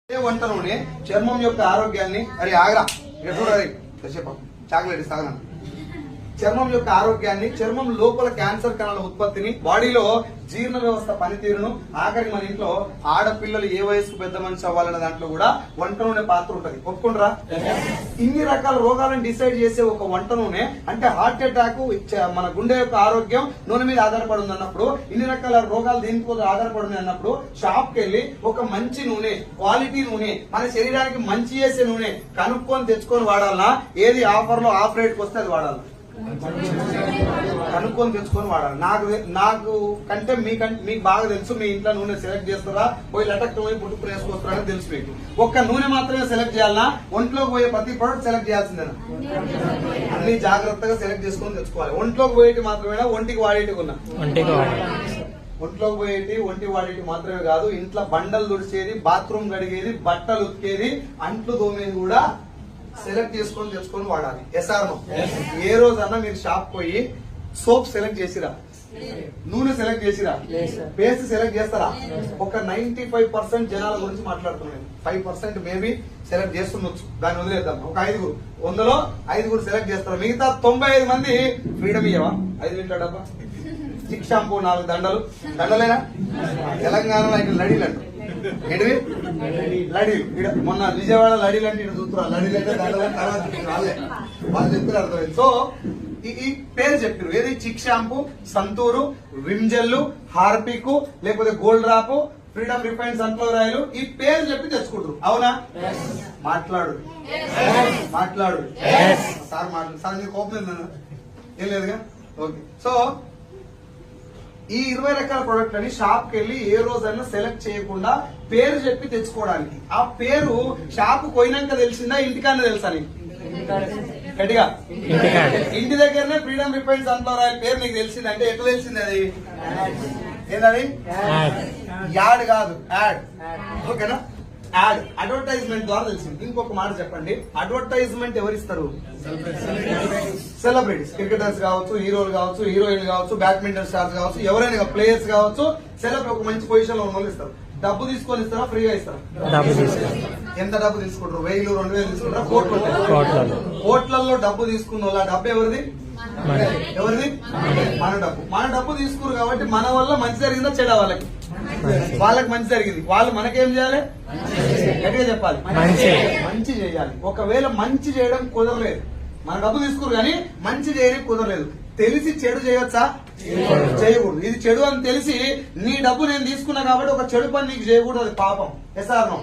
వంట నూనె చర్మం యొక్క ఆరోగ్యాన్ని అరే ఆగ్రా చాక్లెట్ ఇస్తాను. చర్మం యొక్క ఆరోగ్యాన్ని, చర్మం లోపల క్యాన్సర్ కణాల ఉత్పత్తిని, బాడీలో జీర్ణ వ్యవస్థ పనితీరును, ఆఖరి మన ఇంట్లో ఆడపిల్లలు ఏ వయసుకు పెద్ద మనిషి అవ్వాలనే దాంట్లో కూడా వంట నూనె పాత్ర ఉంటది. ఒప్పుకుంటారా? ఇన్ని రకాల రోగాలను డిసైడ్ చేసే ఒక వంట నూనె అంటే హార్ట్ అటాక్, మన గుండె యొక్క ఆరోగ్యం నూనె మీద ఆధారపడి ఉంది అన్నప్పుడు, ఇన్ని రకాల రోగాలు దేనికి ఆధారపడి అన్నప్పుడు షాప్ కి వెళ్ళి ఒక మంచి నూనె, క్వాలిటీ నూనె, మన శరీరానికి మంచి చేసే నూనె కనుక్కొని తెచ్చుకొని వాడాలనా, ఏది ఆఫర్ లో ఆఫ్ రేట్ కి వస్తే అది వాడాలి. కనుక్కొని తెచ్చుకొని వాడాలి. నాకు కంటే మీకు బాగా తెలుసు. మీ ఇంట్లో నూనె సెలెక్ట్ చేస్తారా, పోయి లటక్ పోయి పుట్టుకుని వేసుకొస్తారా అని తెలుసు మీకు. ఒక్క నూనె మాత్రమే సెలెక్ట్ చేయాలన్నా, ఒంట్లోకి పోయే ప్రతి ప్రోడక్ట్ సెలెక్ట్ చేయాల్సిందేనా? అన్ని జాగ్రత్తగా సెలెక్ట్ చేసుకొని తెచ్చుకోవాలి. ఒంట్లోకి పోయేటి మాత్రమేనా, ఒంటికి వాడేటి ఉన్నా? ఒంట్లోకి పోయేటి, ఒంటి వాడేటి మాత్రమే కాదు, ఇంట్లో బండలు తుడిచేది, బాత్రూమ్ కడిగేది, బట్టలు ఉతికేది, అంట్లు తోమేది కూడా సెలెక్ట్ చేసుకొని తెచ్చుకొని వాడాలి. SR no? ఏ రోజన్నా మీరు షాప్ పోయి సోప్ సెలెక్ట్ చేసిరా, నూనె సెలెక్ట్ చేసిరా, పేస్ట్ సెలెక్ట్ చేస్తారా? ఒక 95% జనాల గురించి మాట్లాడుతున్నాను. 5% మేబీ సెలెక్ట్ చేస్తుండొచ్చు, దాన్ని వదిలేద్దాం. ఒక 100లో 5 సెలెక్ట్ చేస్తారు. మిగతా 95 మంది ఫ్రీడమ్ ఇయ్యవా? 5 లీటర్ డబ్బా, చిక్ షాంపూ 4 దండలేనా? తెలంగాణలో ఇట్లా లడీలు అంటారు. ఏంటివి లడీలు? మొన్న విజయవాడ లడీలు అంటే ఇటు చూస్తున్నారు. లడీలు అంటే దండల తర్వాత వాళ్ళు చెప్తారు, అర్థమైంది. సో ఈ పేరు చెప్పారు. ఏది? Chik shampoo, Santoor, Vim gel, Harpic, లేకపోతే Gold Drop, Freedom refined sunflower oil, ఈ పేరు చెప్పి తెచ్చుకుంటారు. అవునా? మాట్లాడు సార్, సార్ మీరు కోపం ఏం లేదుగా? ఓకే. సో ఈ 20 రకాల ప్రొడక్ట్ అని షాప్ కి వెళ్ళి ఏ రోజైనా సెలెక్ట్ చేయకుండా పేరు చెప్పి తెచ్చుకోవడానికి. ఆ పేరు షాప్ పోయినాక తెలిసిందా, ఇంటికన్నా తెలుసా? నీకు గట్టిగా ఇంటి దగ్గరనే ఫ్రీడమ్ రిఫైన్డ్ సన్ఫ్లవర్ ఆయిల్ పేరు నీకు తెలిసిందంటే ఎట్లా తెలిసింది? అది ఏంటది? యాడ్ కాదు, యాడ్. ఓకేనా? యాడ్, అడ్వర్టైజ్మెంట్ ద్వారా తెలిసింది. ఇంకొక మాట చెప్పండి, అడ్వర్టైజ్మెంట్ ఎవరిస్తారు? సెలబ్రిటీస్. క్రికెటర్స్ కావచ్చు, హీరోలు కావచ్చు, హీరోయిన్లు కావచ్చు, బ్యాడ్మింటన్ స్టార్స్ కావచ్చు, ఎవరైనా ప్లేయర్స్ కావచ్చు. సెలబ్రిటీ ఒక మంచి పొజిషన్ లో ఉన్న వాళ్ళు ఇస్తారు. డబ్బు తీసుకొని ఇస్తారా, ఫ్రీగా ఇస్తారా? ఎంత డబ్బు తీసుకుంటారు? 1000, 2000 తీసుకుంటారా? కోట్లలో డబ్బు తీసుకున్న వాళ్ళ డబ్బు ఎవరిది? మన డబ్బు తీసుకురు కాబట్టి మన వల్ల మంచి జరిగిందా చెడా? వాళ్ళకి మంచి జరిగింది. వాళ్ళు మనకేం చేయాలి? గట్టిగా చెప్పాలి, మంచి చేయాలి. ఒకవేళ మంచి చేయడం కుదరలేదు, మన డబ్బు తీసుకురు కానీ మంచి చేయడం కుదరలేదు, తెలిసి చెడు చేయొచ్చా? చేయకూడదు. ఇది చెడు అని తెలిసి నీ డబ్బు నేను తీసుకున్నా కాబట్టి ఒక చెడు పని నీకు చేయకూడదు, అది పాపం. Yes or no?